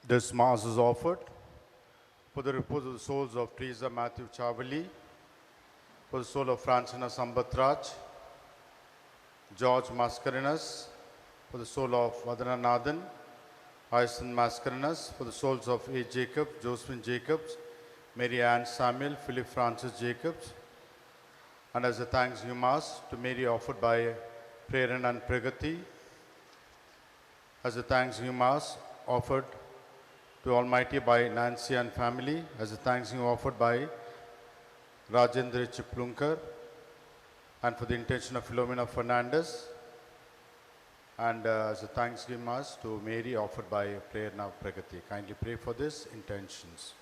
This Mass is offered for the repose of the souls of Teresa Matthew Chavali, for the soul of Francina Sambatraj, George Mascarenhas, for the soul of Vadana Nathan, Hyacinth Mascarenhas, for the souls of A. Jacobs, Josephine Jacobs, Mary Ann Samuel, Philip Francis Jacobs, and as a Thanksgiving Mass to Mary offered by Preran and Pragati, as a Thanksgiving Mass offered to Almighty by Nancy and family, as a thanksgiving offered by Rajendra Chiplunkar, and for the intention of Philomena Fernandez, and as a thanksgiving Mass to Mary offered by Prerna Pragati. Kindly pray for these intentions.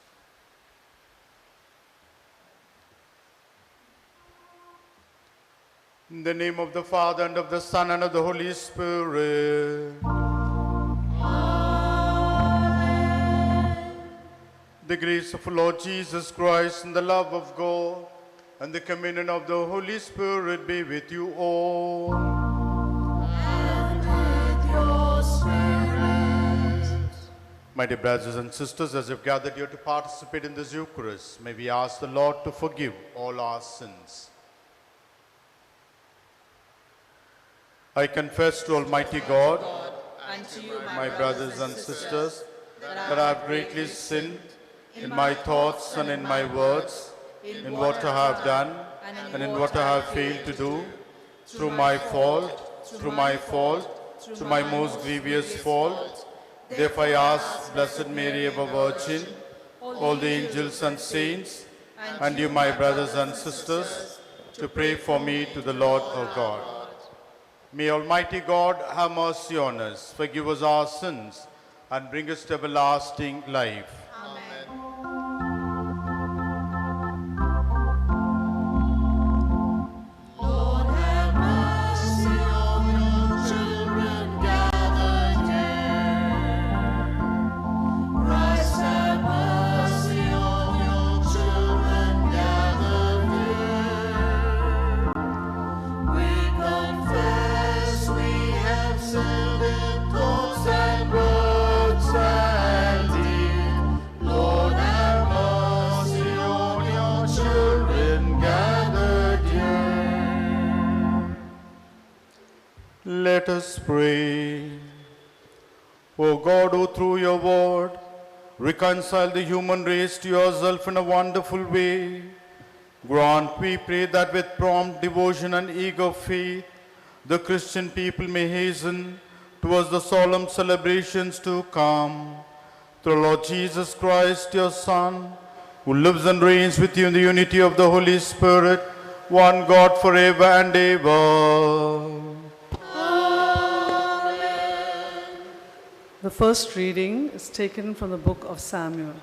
In the name of the Father, and of the Son, and of the Holy Spirit. The grace of our Lord Jesus Christ and the love of God and the communion of the Holy Spirit be with you all. And with your spirit. My dear brothers and sisters, as you've gathered here to participate in this Eucharist, may we ask the Lord to forgive all our sins. I confess to Almighty God And to you, my brothers and sisters, that I have greatly sinned in my thoughts and in my words, in what I have done and in what I have failed to do, through my fault, through my most grievous fault. Therefore I ask Blessed Mary, ever Virgin, all the angels and saints, and you, my brothers and sisters, to pray for me to the Lord our God. May Almighty God have mercy on us, forgive us our sins, and bring us to everlasting life. Lord, have mercy on your children gathered here. Christ, have mercy on your children gathered here. We confess we have sinned in thoughts and words and deed. Lord, have mercy on your children gathered here. Let us pray. O God, who through your word reconcile the human race to yourself in a wonderful way, grant, we pray, that with prompt devotion and eager faith, the Christian people may hasten towards the solemn celebrations to come. Through Lord Jesus Christ, your Son, who lives and reigns with you in the unity of the Holy Spirit, one God forever and ever. The first reading is taken from the book of Samuel.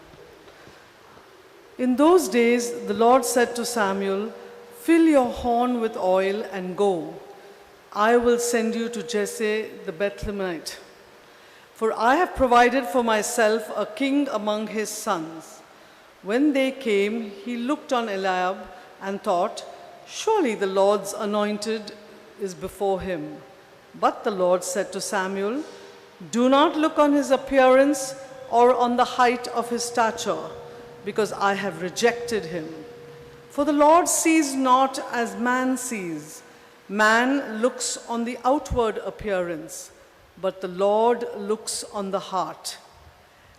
In those days, the Lord said to Samuel, "Fill your horn with oil and go. I will send you to Jesse the Bethlehemite. For I have provided for myself a king among his sons." When they came, he looked on Eliab and thought, "Surely the Lord's anointed is before him." But the Lord said to Samuel, "Do not look on his appearance or on the height of his stature, because I have rejected him. For the Lord sees not as man sees. Man looks on the outward appearance, but the Lord looks on the heart."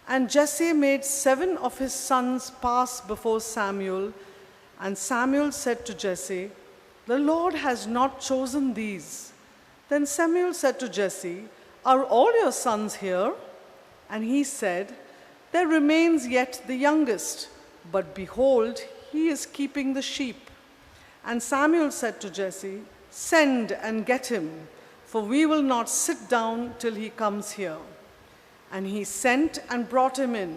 And Jesse made 7 of his sons pass before Samuel, and Samuel said to Jesse, "The Lord has not chosen these." Then Samuel said to Jesse, "Are all your sons here?" And he said, "There remains yet the youngest, but behold, he is keeping the sheep. And Samuel said to Jesse, "Send and get him, for we will not sit down till he comes here." And he sent and brought him in.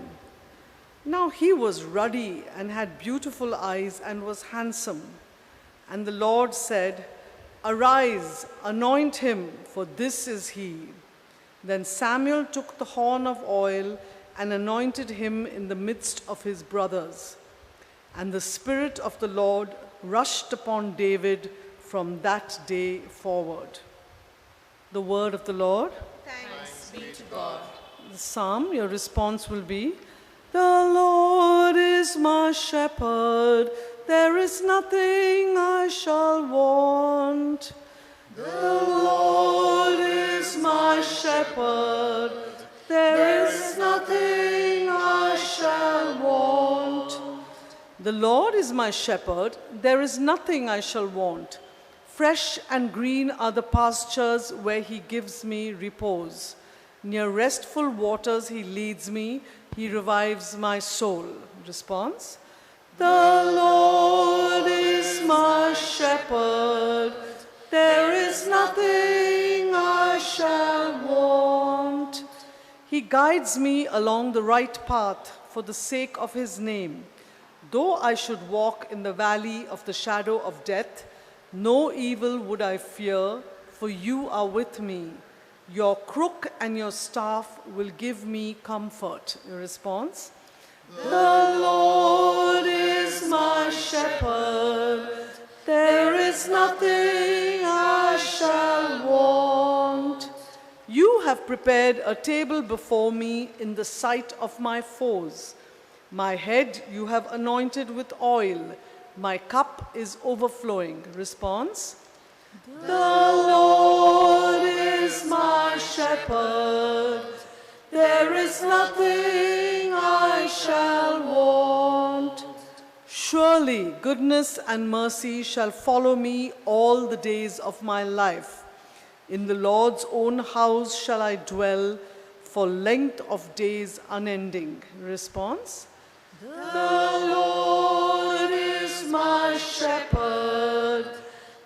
Now he was ruddy and had beautiful eyes and was handsome. And the Lord said, "Arise, anoint him, for this is he." Then Samuel took the horn of oil and anointed him in the midst of his brothers. And the Spirit of the Lord rushed upon David from that day forward. The word of the Lord. Thanks be to God. The psalm, your response will be, "The Lord is my shepherd, there is nothing I shall want. The Lord is my shepherd, there is nothing I shall want. The Lord is my shepherd, there is nothing I shall want. Fresh and green are the pastures where he gives me repose. Near restful waters he leads me, he revives my soul." Response: "The Lord is my shepherd, there is nothing I shall want. He guides me along the right path for the sake of his name. Though I should walk in the valley of the shadow of death, no evil would I fear, for you are with me. Your crook and your staff will give me comfort." Your response: "The Lord is my shepherd, there is nothing I shall want. You have prepared a table before me in the sight of my foes. My head you have anointed with oil, my cup is overflowing." Response: "The Lord is my shepherd, there is nothing I shall want. Surely goodness and mercy shall follow me all the days of my life. In the Lord's own house shall I dwell for length of days unending." Response: "The Lord is my shepherd,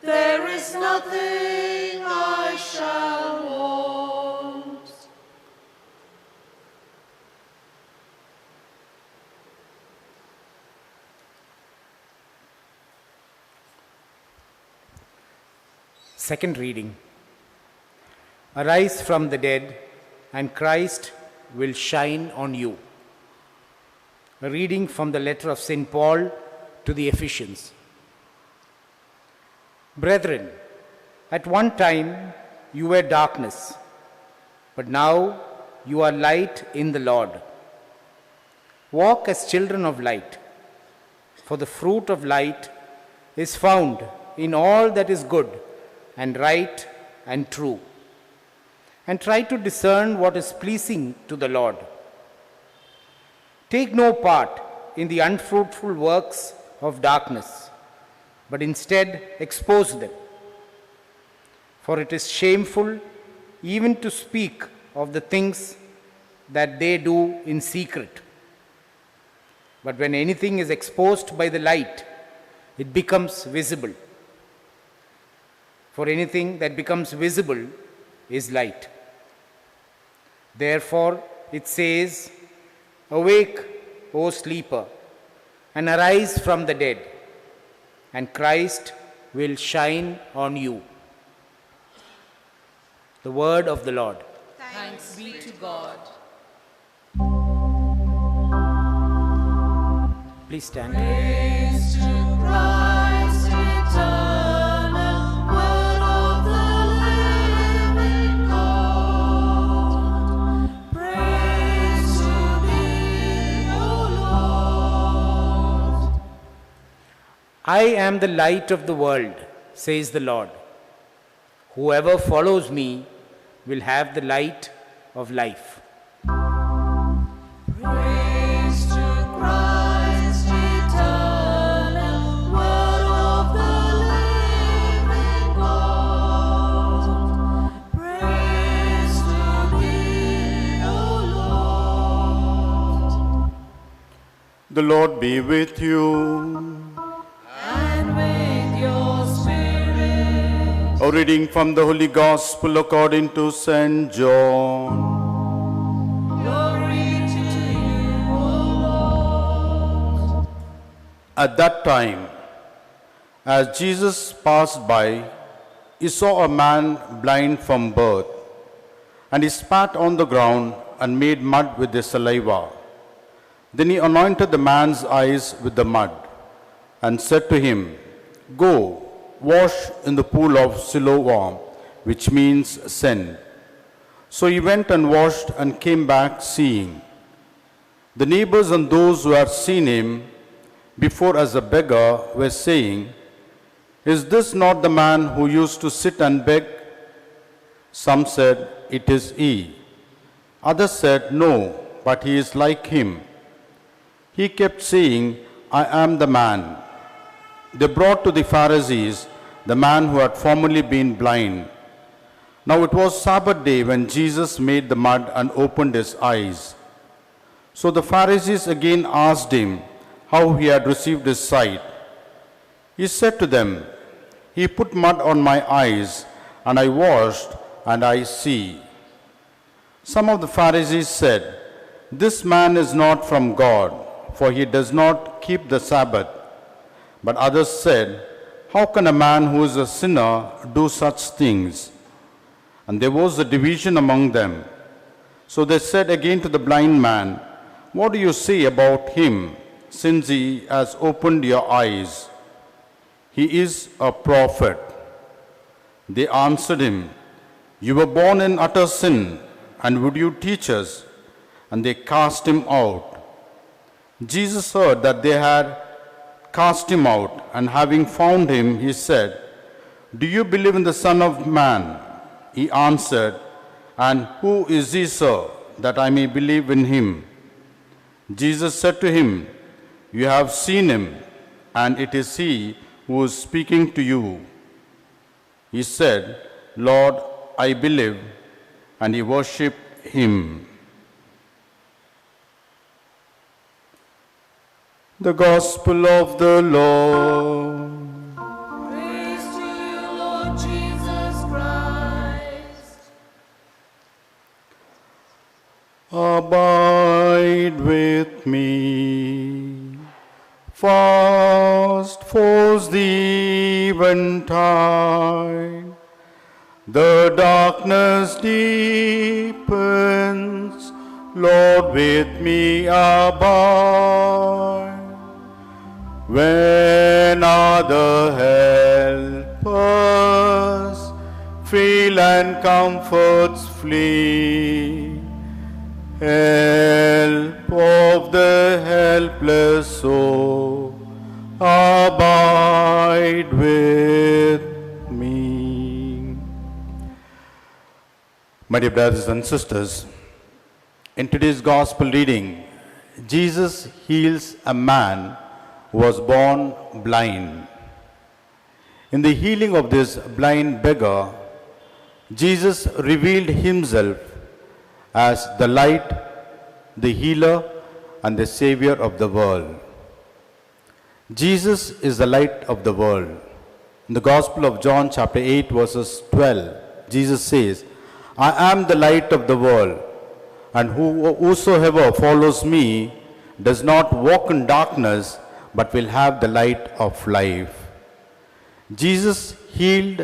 there is nothing I shall want." Second reading. Arise from the dead, and Christ will shine on you. A reading from the letter of St. Paul to the Ephesians. Brethren, at one time you were darkness, but now you are light in the Lord. Walk as children of light, for the fruit of light is found in all that is good and right and true. And try to discern what is pleasing to the Lord. Take no part in the unfruitful works of darkness, but instead expose them. For it is shameful even to speak of the things that they do in secret. But when anything is exposed by the light, it becomes visible. For anything that becomes visible is light. Therefore, it says, "Awake, O sleeper, and arise from the dead, and Christ will shine on you." The word of the Lord. Thanks be to God. Please stand. Praise to Christ eternal, word of the living God. Praise to thee, O Lord. I am the light of the world, says the Lord. Whoever follows me will have the light of life. Praise to Christ eternal, word of the living God. Praise to thee, O Lord. The Lord be with you. reading from the Holy Gospel according to St. John. Glory to you, O Lord. At that time, as Jesus passed by, he saw a man blind from birth, and he spat on the ground and made mud with his saliva. Then he anointed the man's eyes with the mud and said to him, "Go, wash in the pool of Siloam," which means send. So he went and washed and came back seeing. The neighbors and those who had seen him before as a beggar were saying, "Is this not the man who used to sit and beg?" Some said, "It is he." Others said, "No, but he is like him." He kept saying, "I am the man." They brought to the Pharisees the man who had formerly been blind. Now it was Sabbath day when Jesus made the mud and opened his eyes. So the Pharisees again asked him how he had received his sight. He said to them, "He put mud on my eyes, and I washed, and I see." Some of the Pharisees said, "This man is not from God, for he does not keep the Sabbath." But others said, "How can a man who is a sinner do such things?" And there was a division among them. So they said again to the blind man, "What do you say about him, since he has opened your eyes? He is a prophet." They answered him, "You were born in utter sin, and would you teach us?" And they cast him out. Jesus heard that they had cast him out, and having found him, he said, "Do you believe in the Son of Man?" He answered, "And who is he, sir, that I may believe in him?" Jesus said to him, "You have seen him, and it is he who is speaking to you." He said, "Lord, I believe," and he worshipped him. The Gospel of the Lord. Praise to you, Lord Jesus Christ. Abide with me. Fast falls the eventide. The darkness deepens. Lord, with me abide. When other helpers fail and comforts flee, help of the helpless soul, abide with me. My dear brothers and sisters, in today's gospel reading, Jesus heals a man who was born blind. In the healing of this blind beggar, Jesus revealed himself as the light, the healer, and the savior of the world. Jesus is the light of the world. In the Gospel of John chapter 8 verses 12, Jesus says, "I am the light of the world, and whosoever follows me does not walk in darkness, but will have the light of life." Jesus healed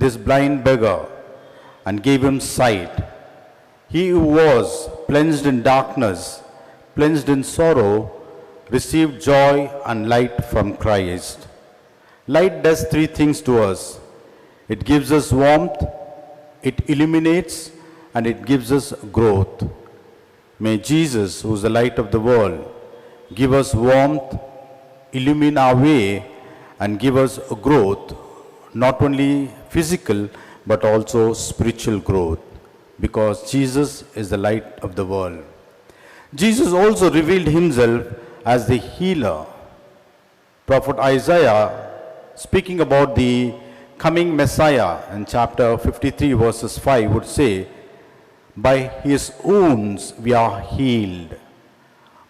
this blind beggar and gave him sight. He who was plunged in darkness, plunged in sorrow, received joy and light from Christ. Light does three things to us. It gives us warmth, it illuminates, and it gives us growth. May Jesus, who is the light of the world, give us warmth, illumine our way, and give us growth, not only physical but also spiritual growth, because Jesus is the light of the world. Jesus also revealed himself as the healer. Prophet Isaiah, speaking about the coming Messiah in chapter 53 verses 5, would say, "By his wounds we are healed."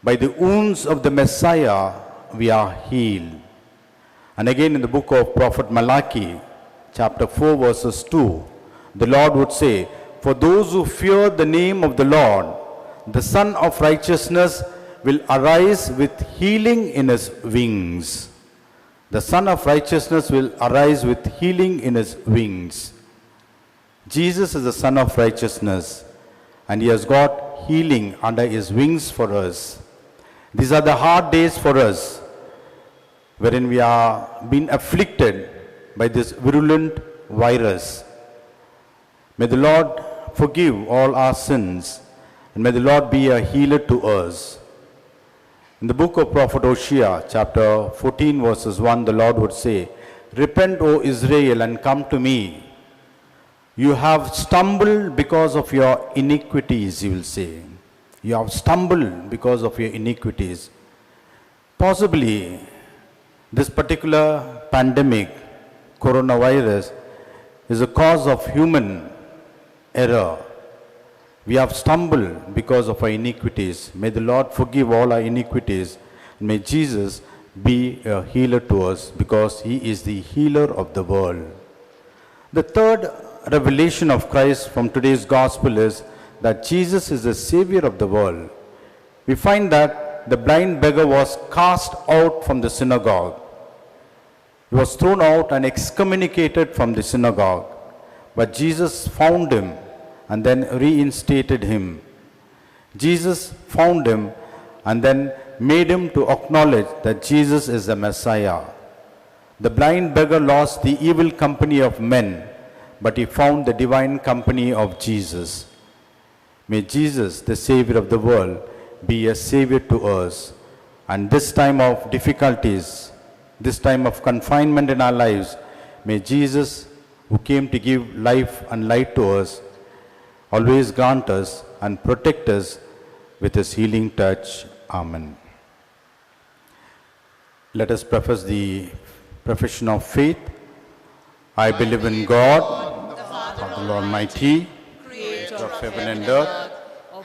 By the wounds of the Messiah we are healed. And again in the book of Prophet Malachi, chapter 4, verses 2, the Lord would say, "For those who fear the name of the Lord, the Son of Righteousness will arise with healing in his wings." The Son of Righteousness will arise with healing in his wings. Jesus is the Son of Righteousness, and he has got healing under his wings for us. These are the hard days for us, wherein we are being afflicted by this virulent virus. May the Lord forgive all our sins, and may the Lord be a healer to us. In the book of Prophet Hosea, chapter 14, verses 1, the Lord would say, "Repent, O Israel, and come to me. You have stumbled because of your iniquities," he will say. You have stumbled because of your iniquities. Possibly, this particular pandemic, coronavirus, is a cause of human error. We have stumbled because of our iniquities. May the Lord forgive all our iniquities. May Jesus be a healer to us, because he is the healer of the world. The third revelation of Christ from today's gospel is that Jesus is the Savior of the world. We find that the blind beggar was cast out from the synagogue. He was thrown out and excommunicated from the synagogue. But Jesus found him and then reinstated him. Jesus found him and then made him to acknowledge that Jesus is the Messiah. The blind beggar lost the evil company of men, but he found the divine company of Jesus. May Jesus, the Savior of the world, be a Savior to us. And this time of difficulties, this time of confinement in our lives, may Jesus, who came to give life and light to us, always grant us and protect us with his healing touch. Amen. Let us profess the profession of faith. I believe in God, the Almighty, Creator of heaven and earth,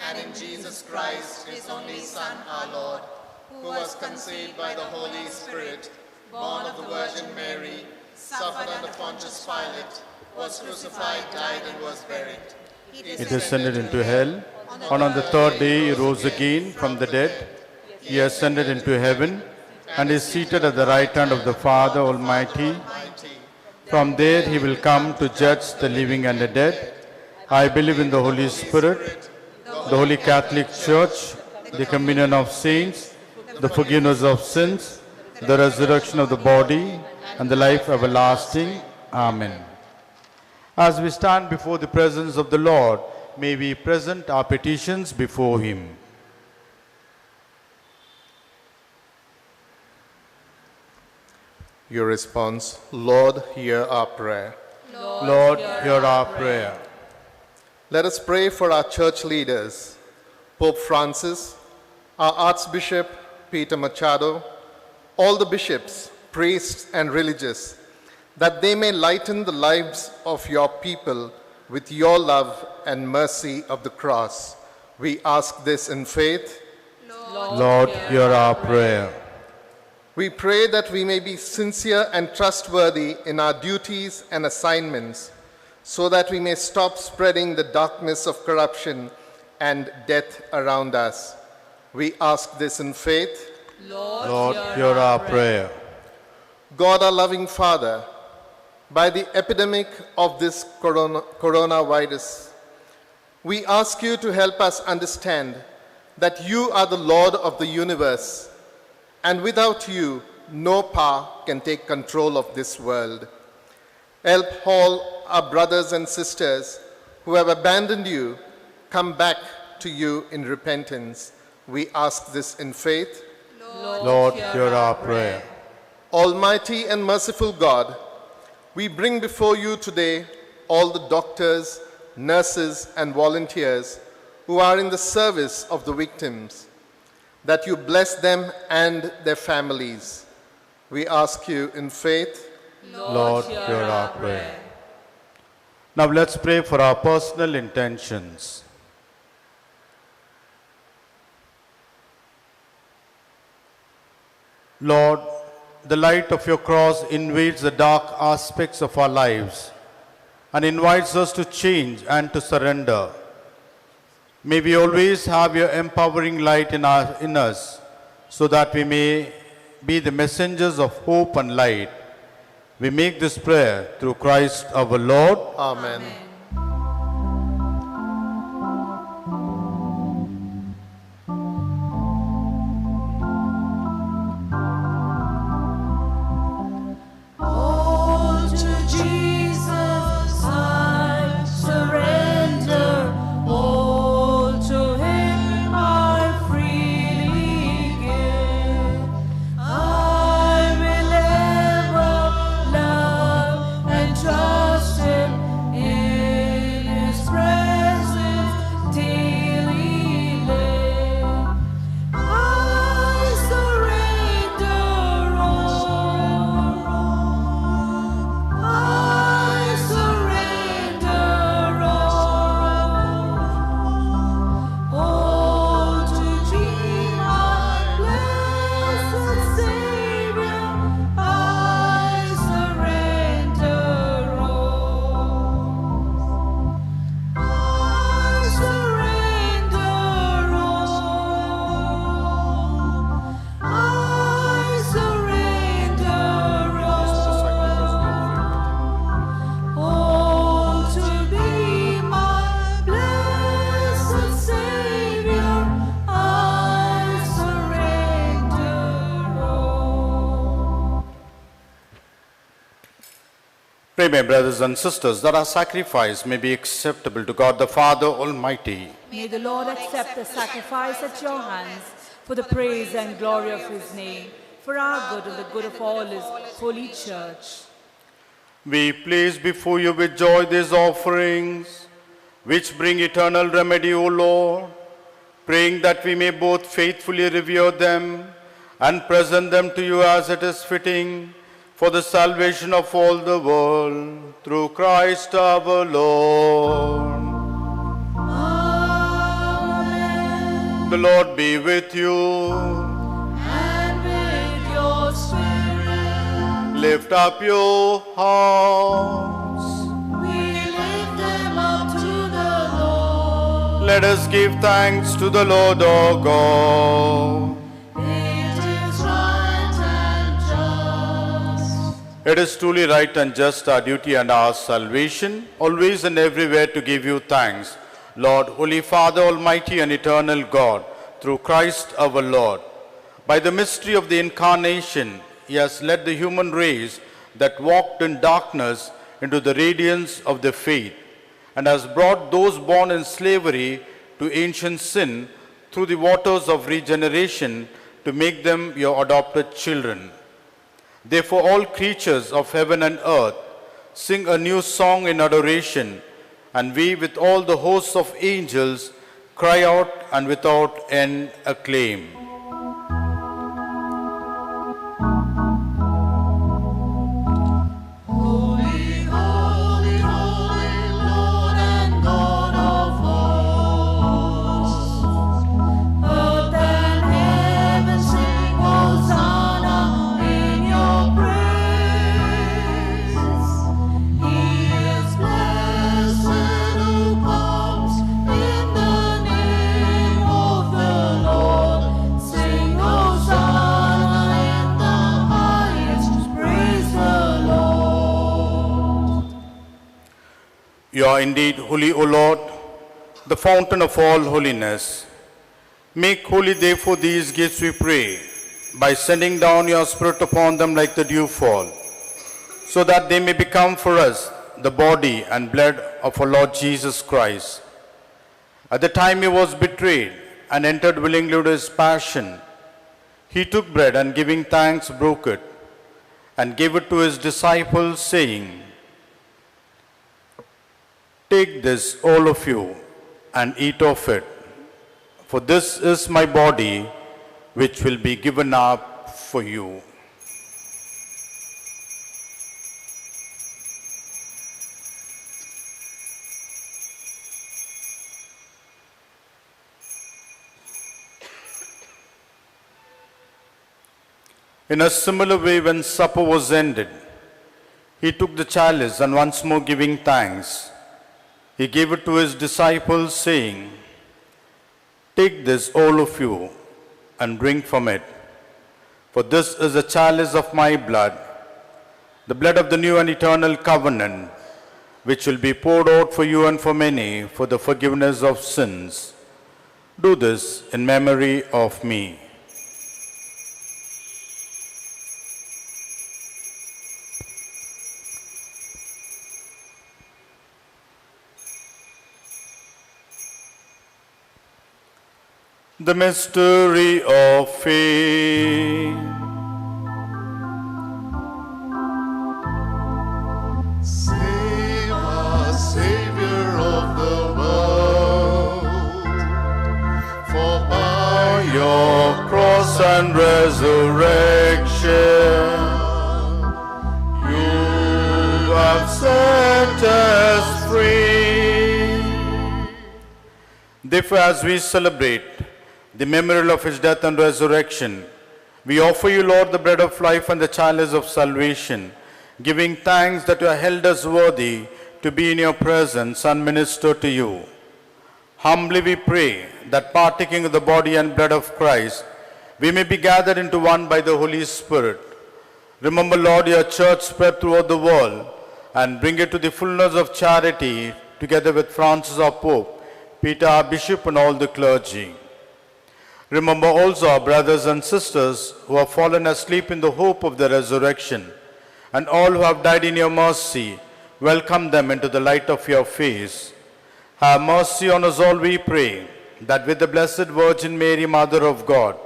and in Jesus Christ, his only Son, our Lord, who was conceived by the Holy Spirit, born of the Virgin Mary, suffered under Pontius Pilate, was crucified, died, and was buried. he descended into hell, and on the third day he rose again from the dead. He ascended into heaven, and is seated at the right hand of the Father Almighty. From there he will come to judge the living and the dead. I believe in the Holy Spirit, the Holy Catholic Church, the communion of saints, the forgiveness of sins, the resurrection of the body, and the life everlasting. Amen. As we stand before the presence of the Lord, may we present our petitions before him. Your response: Lord, hear our prayer. Lord, hear our prayer. Let us pray for our church leaders, Pope Francis, our Archbishop Peter Machado, all the bishops, priests, and religious, that they may lighten the lives of your people with your love and mercy of the cross. We ask this in faith. Lord, hear our prayer. We pray that we may be sincere and trustworthy in our duties and assignments, so that we may stop spreading the darkness of corruption and death around us. We ask this in faith. Lord, hear our prayer. God, our loving Father, by the epidemic of this coronavirus, we ask you to help us understand that you are the Lord of the universe, and without you, no power can take control of this world. Help all our brothers and sisters who have abandoned you come back to you in repentance. We ask this in faith. Lord, hear our prayer. Almighty and merciful God, we bring before you today all the doctors, nurses, and volunteers who are in the service of the victims, that you bless them and their families. We ask you in faith. Lord, hear our prayer. Now let's pray for our personal intentions. Lord, the light of your cross invades the dark aspects of our lives and invites us to change and to surrender. May we always have your empowering light in us, so that we may be the messengers of hope and light. We make this prayer through Christ our Lord. Amen. All to Jesus I surrender, all to Him I freely give. I will ever love and trust Him in His presence till He lives. I surrender all. I surrender all to Thee, my blessed Savior. I surrender all. I surrender all. I surrender all to Thee, my blessed Savior. I surrender all. Pray, my brothers and sisters, that our sacrifice may be acceptable to God the Father Almighty. May the Lord accept the sacrifice at your hands for the praise and glory of His name, for our good and the good of all His holy church. We place before you with joy these offerings, which bring eternal remedy, O Lord, praying that we may both faithfully revere them and present them to you as it is fitting, for the salvation of all the world, through Christ our Lord. Amen. The Lord be with you. And with your spirit, Lift up your hearts. we lift them up to the Lord. Let us give thanks to the Lord our God. It is right and just. It is truly right and just, our duty and our salvation, always and everywhere to give you thanks, Lord, Holy Father, Almighty and eternal God, through Christ our Lord. By the mystery of the Incarnation, He has led the human race that walked in darkness into the radiance of the faith, and has brought those born in slavery to ancient sin through the waters of regeneration to make them your adopted children. Therefore, all creatures of heaven and earth sing a new song in adoration, and we, with all the hosts of angels, cry out and without end acclaim. Holy, holy, holy, Lord and God of hosts. Earth and heaven sing Hosanna in your praise. He is blessed who comes in the name of the Lord. Sing Hosanna in the highest. Praise the Lord. You are indeed holy, O Lord, the fountain of all holiness. Make holy, therefore, these gifts, we pray, by sending down your Spirit upon them like the dewfall, so that they may become for us the body and blood of our Lord Jesus Christ. At the time He was betrayed and entered willingly into His passion, He took bread and, giving thanks, broke it and gave it to His disciples, saying, "Take this, all of you, and eat of it, for this is my body, which will be given up for you." In a similar way, when supper was ended, he took the chalice and once more giving thanks, he gave it to his disciples, saying, "Take this, all of you, and drink from it. For this is the chalice of my blood, the blood of the new and eternal covenant, which will be poured out for you and for many for the forgiveness of sins. Do this in memory of me." The mystery of faith. Save us, Savior of the world, for by Your cross and resurrection, you have set us free. Therefore, as we celebrate the memorial of his death and resurrection, we offer you, Lord, the bread of life and the chalice of salvation, giving thanks that you have held us worthy to be in your presence and minister to you. Humbly we pray that partaking of the body and blood of Christ, we may be gathered into one by the Holy Spirit. Remember, Lord, your church spread throughout the world and bring it to the fullness of charity, together with Francis our Pope, Peter our Bishop, and all the clergy. Remember also our brothers and sisters who have fallen asleep in the hope of the resurrection, and all who have died in your mercy. Welcome them into the light of your face. Have mercy on us all, we pray, that with the Blessed Virgin Mary, Mother of God,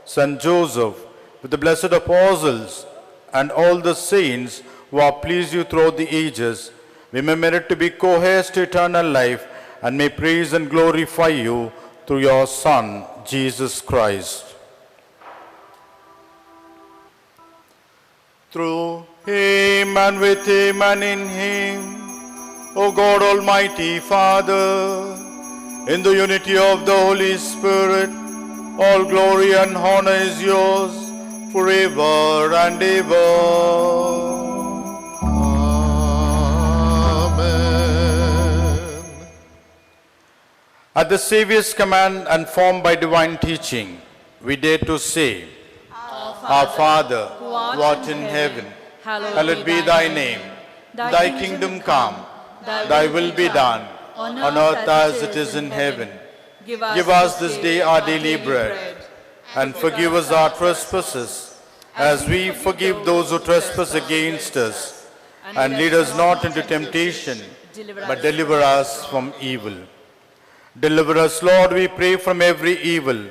Saint Joseph, with the blessed apostles, and all the saints who have pleased you throughout the ages, we may merit to be co-heirs to eternal life, and may praise and glorify you through your Son, Jesus Christ. Through him and with him and in him, O God Almighty Father, in the unity of the Holy Spirit, all glory and honor is yours forever and ever. At the Saviour's command and formed by divine teaching, we dare to say, Our Father, who art in heaven, hallowed be thy name. Thy kingdom come, thy will be done, on earth as it is in heaven. Give us this day our daily bread, and forgive us our trespasses, as we forgive those who trespass against us. And lead us not into temptation, but deliver us from evil. Deliver us, Lord, we pray, from every evil.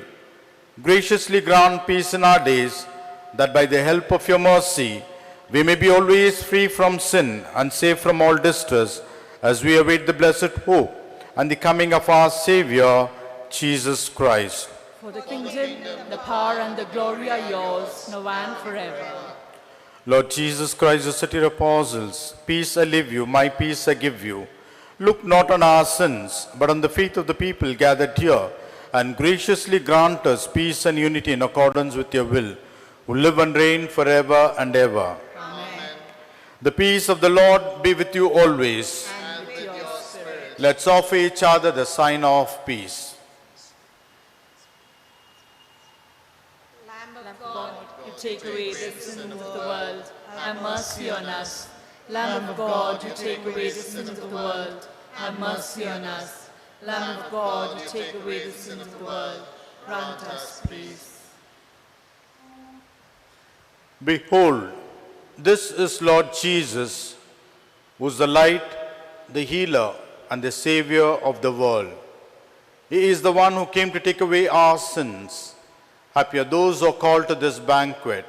Graciously grant peace in our days, that by the help of your mercy, we may be always free from sin and safe from all distress, as we await the blessed hope and the coming of our Savior, Jesus Christ. For the kingdom, the power, and the glory are yours, now and forever. Lord Jesus Christ, you said to your apostles, "Peace I leave you, my peace I give you. Look not on our sins, but on the faith of the people gathered here, and graciously grant us peace and unity in accordance with your will, who live and reign forever and ever." Amen. The peace of the Lord be with you always. And with your spirit. Let's offer each other the sign of peace. Lamb of God, you take away the sins of the world, have mercy on us. Lamb of God, you take away the sins of the world, have mercy on us. Lamb of God, you take away the sins of the world, grant us peace. Behold, this is Lord Jesus, who is the light, the healer, and the Savior of the world. He is the one who came to take away our sins. Happy are those who are called to this banquet.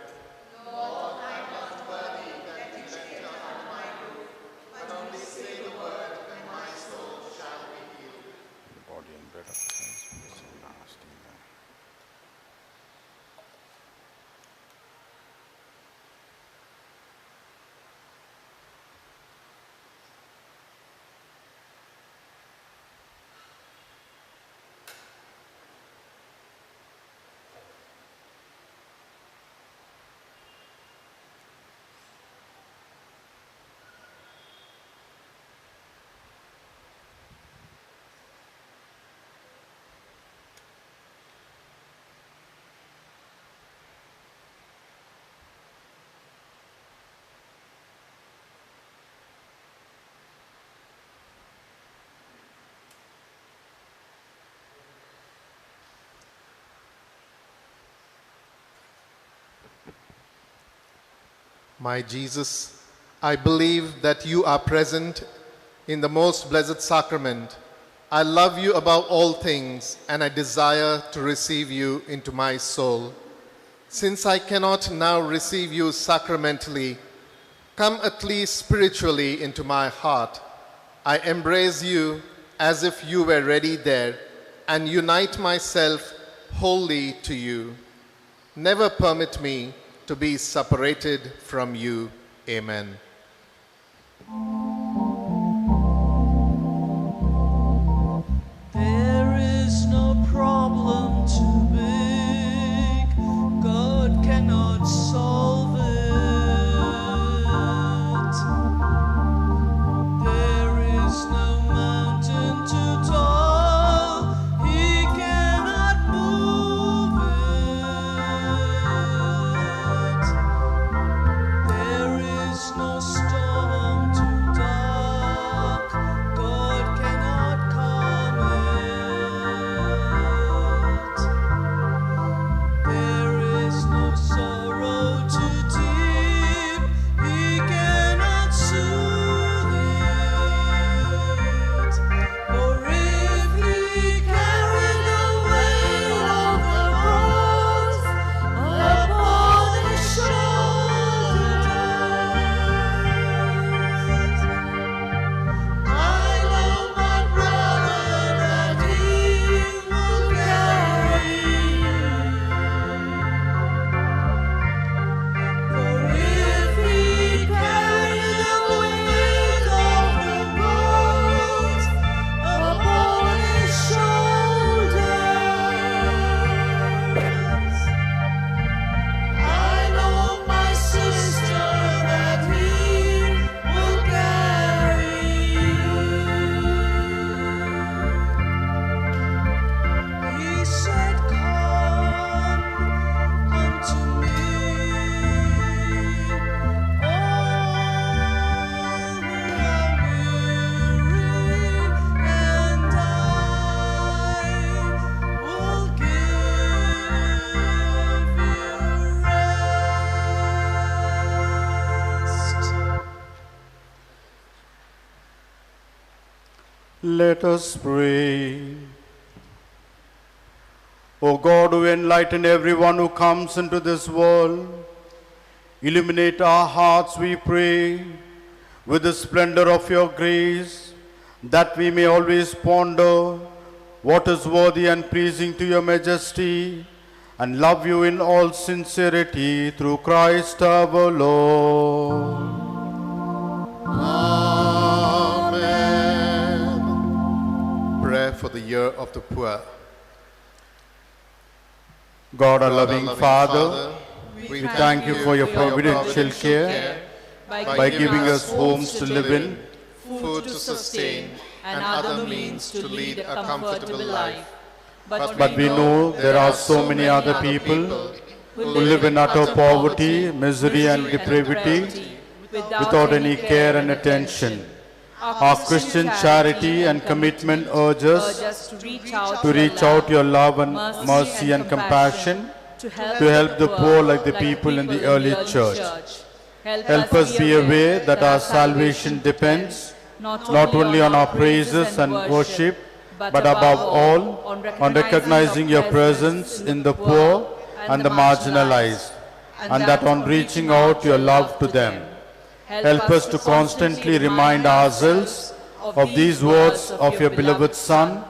My Jesus, I believe that you are present in the most blessed sacrament. I love you above all things, and I desire to receive you into my soul. Since I cannot now receive you sacramentally, come at least spiritually into my heart. I embrace you as if you were ready there, and unite myself wholly to you. Never permit me to be separated from you. Amen. There is no problem too big, God cannot solve it. There is no mountain too tall, He cannot move it. There is no storm too dark, God cannot calm it. There is no sorrow too deep, He cannot soothe it. For if He carried the weight of the cross upon His shoulders, I know my brother that He will carry you. For if He carried the weight of the cross upon His shoulders, I know my sister that He will carry you. He said, come unto me, all who are weary, and I will give you rest. Let us pray. O God, who enlighten everyone who comes into this world, illuminate our hearts, we pray, with the splendor of your grace, that we may always ponder what is worthy and pleasing to your majesty, and love you in all sincerity through Christ our Lord. Amen. Prayer for the year of the poor. God, our God, loving our Father, we we thank you for your providential care by giving us homes to live in, food to sustain, and other means to lead a comfortable life. but we know there are so many other people who live in utter poverty, misery and depravity without any care and attention. Our Christian charity and commitment urge us to to reach out your love and mercy and compassion to help the poor like the people in the early church. Help us be aware that our salvation depends not only on our praises and worship, but above all on recognizing your presence in the poor and the marginalized, and that on reaching out your love to them. Help us to constantly remind ourselves of these words of your beloved Son.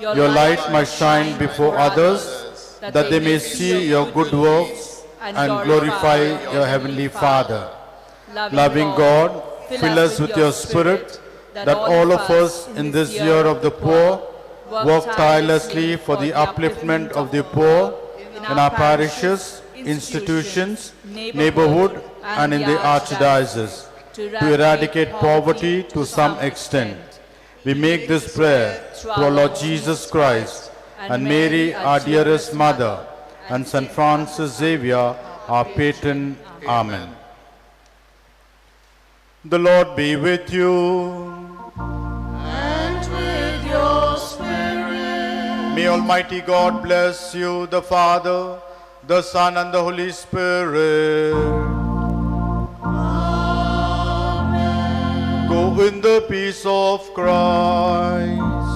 Your light must shine before others, that they may see your good works and glorify your heavenly Father. Loving God, fill us with your Spirit, that all of us in this year of the poor work tirelessly for the upliftment of the poor in our parishes, institutions, neighborhood, and in the archdiocese, to eradicate poverty to some extent. We make this prayer through our Lord Jesus Christ and Mary, our dearest Mother, and St. Francis Xavier, our patron. Amen. The Lord be with you. And with your spirit. May Almighty God bless you, the Father, the Son, and the Holy Spirit. in the peace of Christ.